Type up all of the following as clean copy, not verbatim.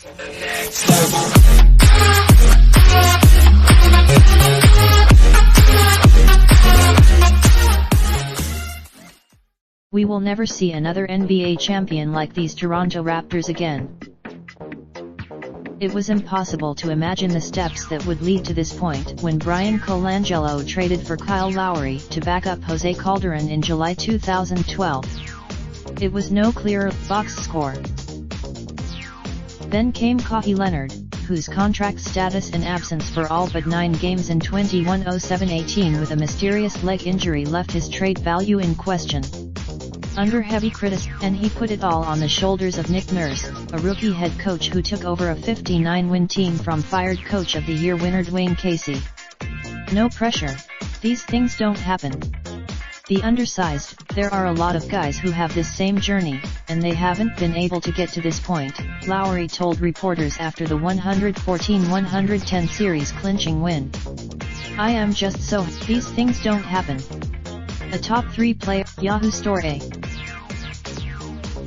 We will never see another NBA champion like these Toronto Raptors again. It was impossible to imagine the steps that would lead to this point when Brian Colangelo traded for Kyle Lowry to back up Jose Calderon in July 2012. It was no clearer box score. Then came Kawhi Leonard, whose contract status and absence for all but 9 games in 21-07-18 with a mysterious leg injury left his trade value in question. Under heavy criticism, and he put it all on the shoulders of Nick Nurse, a rookie head coach who took over a 59-win team from fired Coach of the Year winner Dwayne Casey. No pressure. These things don't happen. The undersized, there are a lot of guys who have this same journey, and they haven't been able to get to this point, Lowry told reporters after the 114-110 series clinching win. I am just so, these things don't happen. A top 3 player, Yahoo Store A.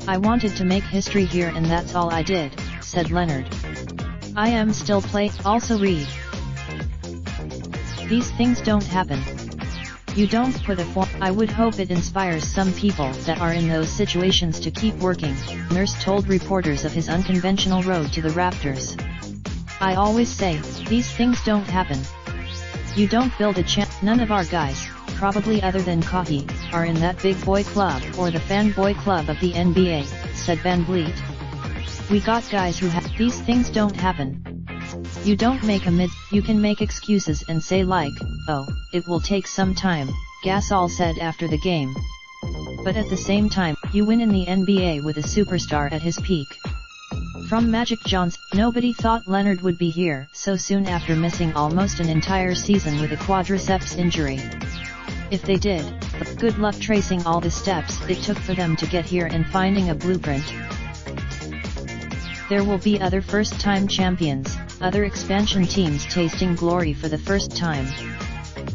I wanted to make history here and that's all I did, said Leonard. I am still also read. These things don't happen. You don't put a form. I would hope it inspires some people that are in those situations to keep working, Nurse told reporters of his unconventional road to the Raptors. I always say, these things don't happen. You don't build a none of our guys, probably other than Kawhi, are in that big boy club or the fanboy club of the NBA, said Van Vliet. We got guys who have, these things don't happen. You don't make you can make excuses and say like, oh, it will take some time, Gasol said after the game. But at the same time, you win in the NBA with a superstar at his peak. From Magic Johnson, nobody thought Leonard would be here so soon after missing almost an entire season with a quadriceps injury. If they did, good luck tracing all the steps it took for them to get here and finding a blueprint. There will be other first-time champions, other expansion teams tasting glory for the first time.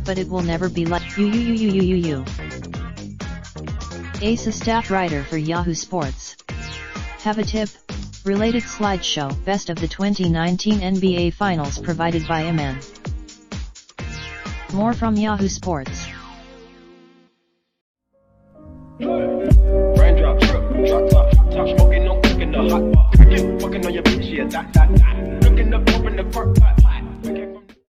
But it will never be like you. Ace, a staff writer for Yahoo Sports. Have a tip? Related slideshow, best of the 2019 NBA Finals provided by Iman. More from Yahoo Sports. Raindrop, drop top smoking, no cooking the hot pot. Fucking on your bitch, yeah, that. Looking up, open the park.